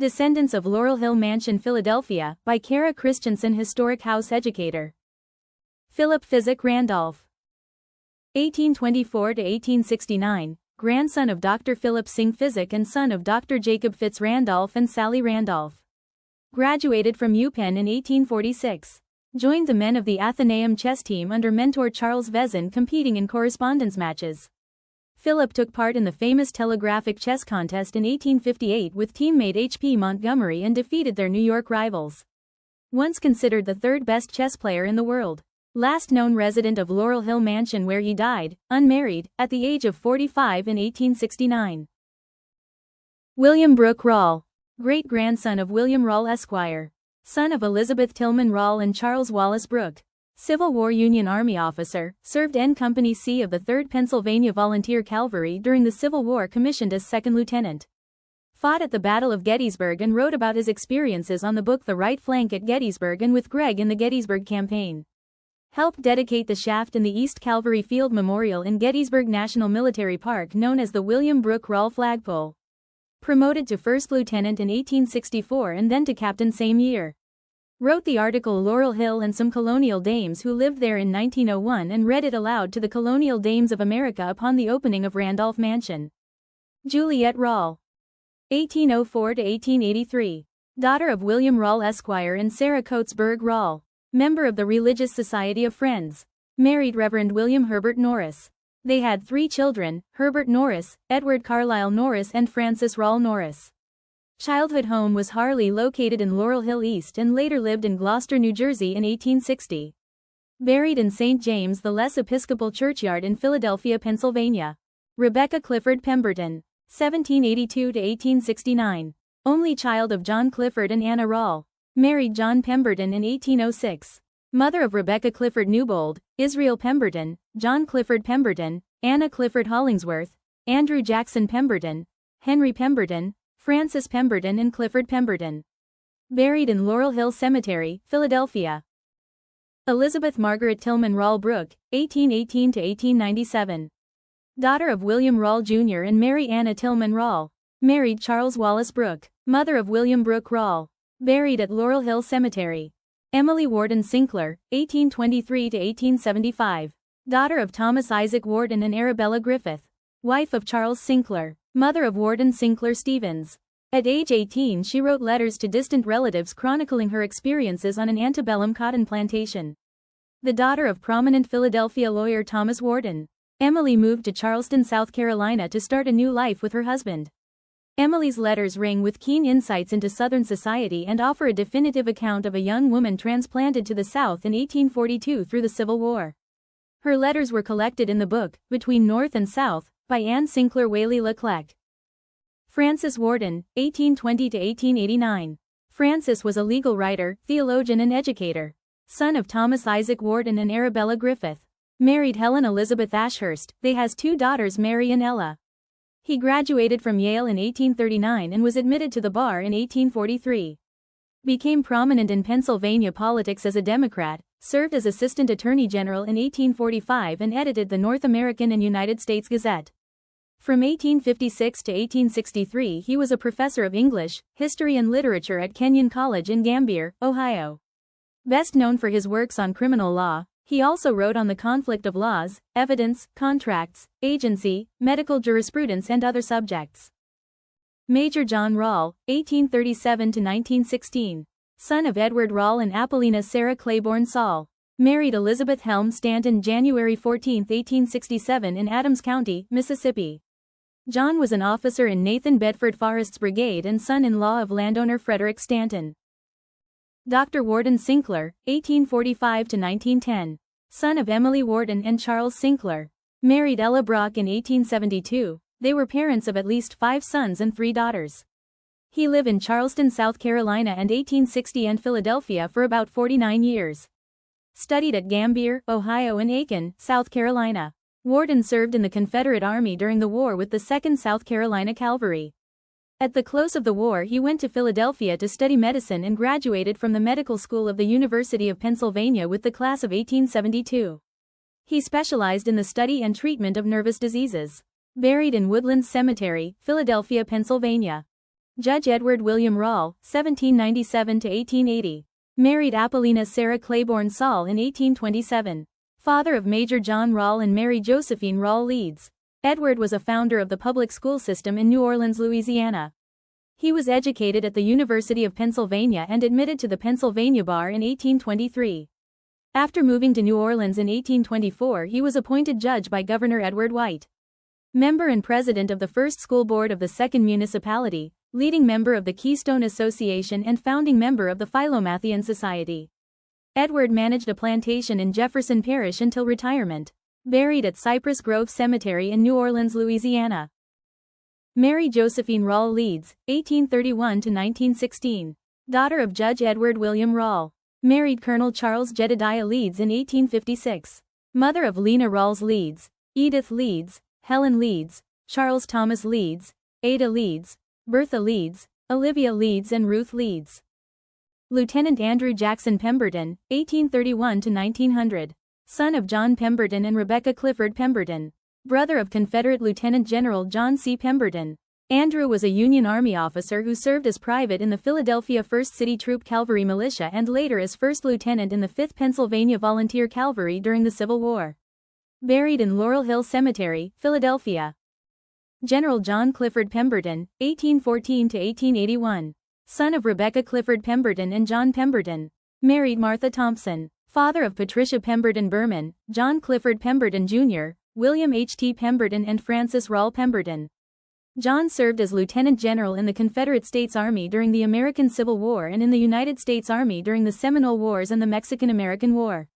Descendants of Laurel Hill Mansion, Philadelphia, by Kara Christensen, historic house educator. Philip Physic Randolph. 1824 to 1869, grandson of Dr. Philip Singh Physic and son of Dr. Jacob Fitz Randolph and Sally Randolph. Graduated from UPenn in 1846. Joined the men of the Athenaeum chess team under mentor Charles Vezin, competing in correspondence matches. Philip took part in the famous telegraphic chess contest in 1858 with teammate H.P. Montgomery and defeated their New York rivals. Once considered the third best chess player in the world. Last known resident of Laurel Hill Mansion, where he died, unmarried, at the age of 45 in 1869. William Brooke Rawle. Great-grandson of William Rawle Esquire. Son of Elizabeth Tillman Rawle and Charles Wallace Brooke. Civil War Union Army officer, served N Company C of the 3rd Pennsylvania Volunteer Cavalry during the Civil War, commissioned as second lieutenant. Fought at the Battle of Gettysburg and wrote about his experiences on the book The Right Flank at Gettysburg and with Gregg in the Gettysburg Campaign. Helped dedicate the shaft in the East Cavalry Field Memorial in Gettysburg National Military Park known as the William Brooke Rawle Flagpole. Promoted to first lieutenant in 1864 and then to captain same year. Wrote the article Laurel Hill and Some Colonial Dames Who Lived There in 1901 and read it aloud to the Colonial Dames of America upon the opening of Randolph Mansion. Juliet Rawle. 1804 to 1883. Daughter of William Rawle Esquire and Sarah Coatesburg Rawle. Member of the Religious Society of Friends. Married Reverend William Herbert Norris. They had 3 children, Herbert Norris, Edward Carlisle Norris and Frances Rawle Norris. Childhood home was Harley, located in Laurel Hill East, and later lived in Gloucester, New Jersey in 1860. Buried in St. James the Less Episcopal Churchyard in Philadelphia, Pennsylvania. Rebecca Clifford Pemberton. 1782 to 1869. Only child of John Clifford and Anna Rawle. Married John Pemberton in 1806. Mother of Rebecca Clifford Newbold, Israel Pemberton, John Clifford Pemberton, Anna Clifford Hollingsworth, Andrew Jackson Pemberton, Henry Pemberton, Francis Pemberton and Clifford Pemberton. Buried in Laurel Hill Cemetery, Philadelphia. Elizabeth Margaret Tillman Rawle Brooke, 1818 to 1897. Daughter of William Rawle Jr. and Mary Anna Tillman Rawle. Married Charles Wallace Brooke. Mother of William Brooke Rawle. Buried at Laurel Hill Cemetery. Emily Warden Sinclair, 1823 to 1875. Daughter of Thomas Isaac Warden and Arabella Griffith. Wife of Charles Sinclair. Mother of Warden Sinclair Stevens. At age 18 she wrote letters to distant relatives chronicling her experiences on an antebellum cotton plantation. The daughter of prominent Philadelphia lawyer Thomas Warden. Emily moved to Charleston, South Carolina to start a new life with her husband. Emily's letters ring with keen insights into Southern society and offer a definitive account of a young woman transplanted to the South in 1842 through the Civil War. Her letters were collected in the book, Between North and South, by Anne Sinclair Whaley Leclerc. Francis Warden, 1820 to 1889. Francis was a legal writer, theologian and educator. Son of Thomas Isaac Warden and Arabella Griffith. Married Helen Elizabeth Ashurst. They has 2 daughters, Mary and Ella. He graduated from Yale in 1839 and was admitted to the bar in 1843. Became prominent in Pennsylvania politics as a Democrat, served as Assistant Attorney General in 1845 and edited the North American and United States Gazette. From 1856 to 1863 he was a professor of English, history and literature at Kenyon College in Gambier, Ohio. Best known for his works on criminal law, he also wrote on the conflict of laws, evidence, contracts, agency, medical jurisprudence and other subjects. Major John Rawle, 1837 to 1916. Son of Edward Rawle and Apollina Sarah Claiborne Saul. Married Elizabeth Helm Stanton January 14, 1867 in Adams County, Mississippi. John was an officer in Nathan Bedford Forrest's brigade and son-in-law of landowner Frederick Stanton. Dr. Warden Sinclair, 1845 to 1910. Son of Emily Warden and Charles Sinclair. Married Ella Brock in 1872. They were parents of at least 5 sons and 3 daughters. He lived in Charleston, South Carolina and 1860 and Philadelphia for about 49 years. Studied at Gambier, Ohio and Aiken, South Carolina. Warden served in the Confederate Army during the war with the 2nd South Carolina Cavalry. At the close of the war he went to Philadelphia to study medicine and graduated from the medical school of the University of Pennsylvania with the class of 1872. He specialized in the study and treatment of nervous diseases. Buried in Woodlands Cemetery, Philadelphia, Pennsylvania. Judge Edward William Rawle, 1797 to 1880. Married Apollina Sarah Claiborne Saul in 1827. Father of Major John Rawle and Mary Josephine Rawle Leeds. Edward was a founder of the public school system in New Orleans, Louisiana. He was educated at the University of Pennsylvania and admitted to the Pennsylvania Bar in 1823. After moving to New Orleans in 1824, he was appointed judge by Governor Edward White. Member and president of the first school board of the second municipality, leading member of the Keystone Association and founding member of the Philomathian Society. Edward managed a plantation in Jefferson Parish until retirement. Buried at Cypress Grove Cemetery in New Orleans, Louisiana. Mary Josephine Rawle Leeds, 1831 to 1916. Daughter of Judge Edward William Rawle. Married Colonel Charles Jedediah Leeds in 1856. Mother of Lena Rawls Leeds, Edith Leeds, Helen Leeds, Charles Thomas Leeds, Ada Leeds, Bertha Leeds, Olivia Leeds and Ruth Leeds. Lieutenant Andrew Jackson Pemberton, 1831 to 1900. Son of John Pemberton and Rebecca Clifford Pemberton. Brother of Confederate Lieutenant General John C. Pemberton. Andrew was a Union Army officer who served as private in the Philadelphia 1st City Troop Cavalry Militia and later as first lieutenant in the 5th Pennsylvania Volunteer Cavalry during the Civil War. Buried in Laurel Hill Cemetery, Philadelphia. General John Clifford Pemberton, 1814 to 1881. Son of Rebecca Clifford Pemberton and John Pemberton. Married Martha Thompson. Father of Patricia Pemberton Berman, John Clifford Pemberton Jr., William H. T. Pemberton and Frances Rawle Pemberton. John served as Lieutenant General in the Confederate States Army during the American Civil War and in the United States Army during the Seminole Wars and the Mexican-American War.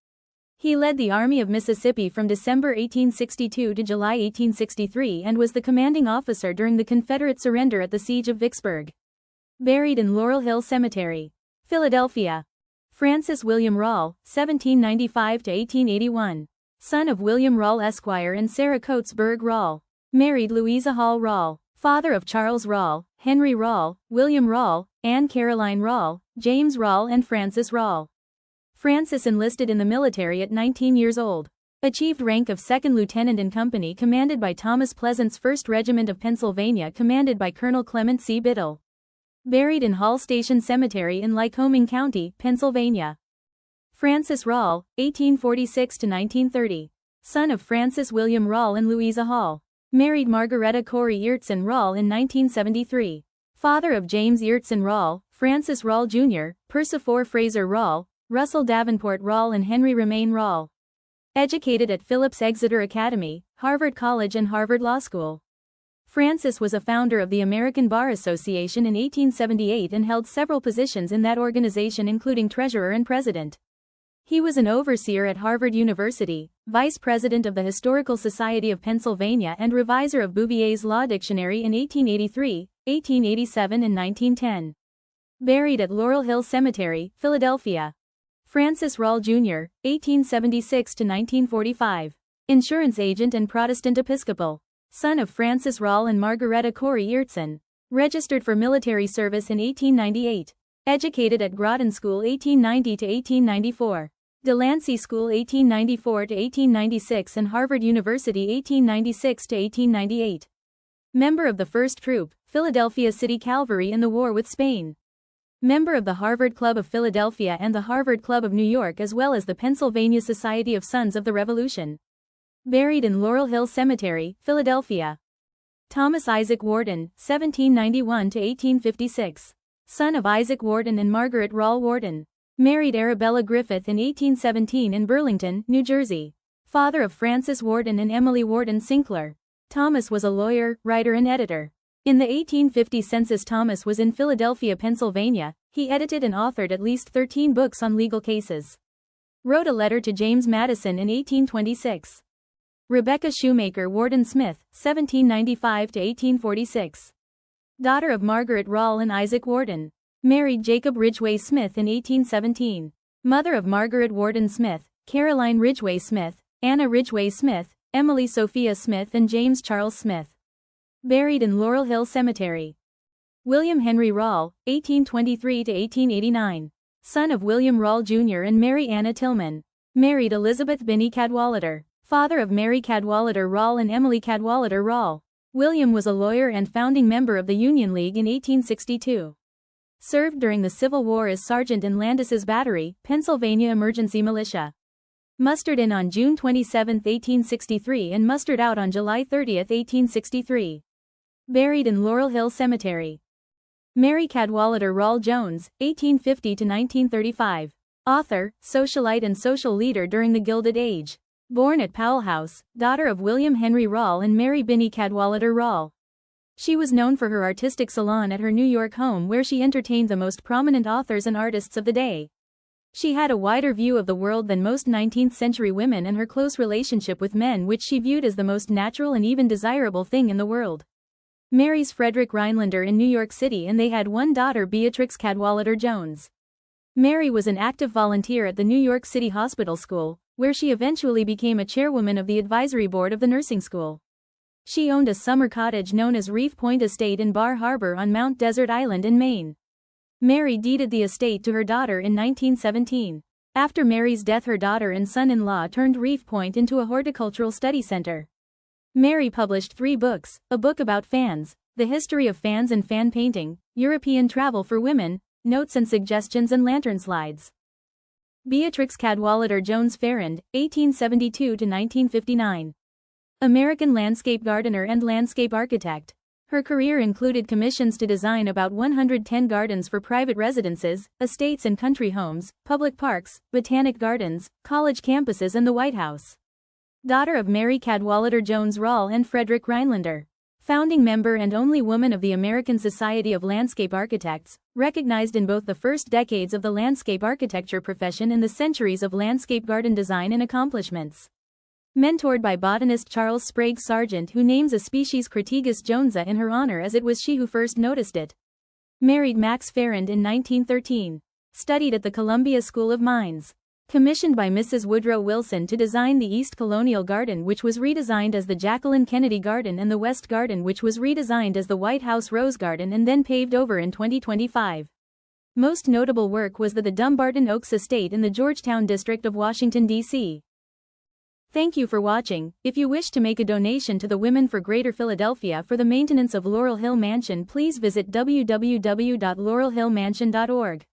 He led the Army of Mississippi from December 1862 to July 1863 and was the commanding officer during the Confederate surrender at the Siege of Vicksburg. Buried in Laurel Hill Cemetery, Philadelphia. Francis William Rawle, 1795 to 1881. Son of William Rawle Esquire and Sarah Coates Berg Rawle. Married Louisa Hall Rawle. Father of Charles Rawle, Henry Rawle, William Rawle, Anne Caroline Rawle, James Rawle and Francis Rawle. Francis enlisted in the military at 19 years old. Achieved rank of second lieutenant in company commanded by Thomas Pleasant's 1st Regiment of Pennsylvania commanded by Colonel Clement C. Biddle. Buried in Hall Station Cemetery in Lycoming County, Pennsylvania. Francis Rawle, 1846 to 1930. Son of Francis William Rawle and Louisa Hall. Married Margaretta Corey Eartson Rawle in 1973. Father of James Eartson Rawle, Francis Rawle Jr., Persifor Fraser Rawle, Russell Davenport Rawle and Henry Remain Rawle. Educated at Phillips Exeter Academy, Harvard College and Harvard Law School. Francis was a founder of the American Bar Association in 1878 and held several positions in that organization including treasurer and president. He was an overseer at Harvard University, vice president of the Historical Society of Pennsylvania and revisor of Bouvier's Law Dictionary in 1883, 1887 and 1910. Buried at Laurel Hill Cemetery, Philadelphia. Francis Rawle Jr., 1876 to 1945. Insurance agent and Protestant Episcopal. Son of Francis Rawle and Margaretta Corey Eartson. Registered for military service in 1898. Educated at Groton School 1890 to 1894. Delancey School 1894 to 1896 and Harvard University 1896 to 1898. Member of the 1st Troop, Philadelphia City Cavalry in the war with Spain. Member of the Harvard Club of Philadelphia and the Harvard Club of New York as well as the Pennsylvania Society of Sons of the Revolution. Buried in Laurel Hill Cemetery, Philadelphia. Thomas Isaac Warden, 1791 to 1856. Son of Isaac Warden and Margaret Rawle Warden. Married Arabella Griffith in 1817 in Burlington, New Jersey. Father of Francis Warden and Emily Warden Sinclair. Thomas was a lawyer, writer and editor. In the 1850 census Thomas was in Philadelphia, Pennsylvania. He edited and authored at least 13 books on legal cases. Wrote a letter to James Madison in 1826. Rebecca Shoemaker Warden Smith, 1795 to 1846. Daughter of Margaret Rawle and Isaac Warden. Married Jacob Ridgway Smith in 1817. Mother of Margaret Warden Smith, Caroline Ridgway Smith, Anna Ridgway Smith, Emily Sophia Smith and James Charles Smith. Buried in Laurel Hill Cemetery. William Henry Rawle, 1823 to 1889. Son of William Rawle Jr. and Mary Anna Tillman. Married Elizabeth Binney Cadwallader. Father of Mary Cadwallader Rawle and Emily Cadwallader Rawle. William was a lawyer and founding member of the Union League in 1862. Served during the Civil War as sergeant in Landis's Battery, Pennsylvania Emergency Militia. Mustered in on June 27, 1863 and mustered out on July 30, 1863. Buried in Laurel Hill Cemetery. Mary Cadwallader Rawle Jones, 1850–1935. Author, socialite and social leader during the Gilded Age. Born at Powell House, daughter of William Henry Rawle and Mary Binney Cadwallader Rawle. She was known for her artistic salon at her New York home where she entertained the most prominent authors and artists of the day. She had a wider view of the world than most 19th-century women, and her close relationship with men which she viewed as the most natural and even desirable thing in the world. Marries Frederick Rhinelander in New York City, and they had one daughter, Beatrix Cadwallader Jones. Mary was an active volunteer at the New York City Hospital School, where she eventually became a chairwoman of the advisory board of the nursing school. She owned a summer cottage known as Reef Point Estate in Bar Harbor on Mount Desert Island in Maine. Mary deeded the estate to her daughter in 1917. After Mary's death, her daughter and son-in-law turned Reef Point into a horticultural study center. Mary published 3 books, a book about fans, The History of Fans and Fan Painting, European Travel for Women, Notes and Suggestions and Lantern Slides. Beatrix Cadwallader Jones Farrand, 1872–1959. American landscape gardener and landscape architect. Her career included commissions to design about 110 gardens for private residences, estates and country homes, public parks, botanic gardens, college campuses and the White House. Daughter of Mary Cadwallader Jones Rawle and Frederick Rhinelander. Founding member and only woman of the American Society of Landscape Architects, recognized in both the first decades of the landscape architecture profession and the centuries of landscape garden design and accomplishments. Mentored by botanist Charles Sprague Sargent, who names a species Crataegus jonesa in her honor as it was she who first noticed it. Married Max Farrand in 1913. Studied at the Columbia School of Mines. Commissioned by Mrs. Woodrow Wilson to design the East Colonial Garden, which was redesigned as the Jacqueline Kennedy Garden, and the West Garden, which was redesigned as the White House Rose Garden and then paved over in 2025. Most notable work was the Dumbarton Oaks Estate in the Georgetown district of Washington, D.C. Thank you for watching. If you wish to make a donation to the Women for Greater Philadelphia for the maintenance of Laurel Hill Mansion, please visit www.laurelhillmansion.org.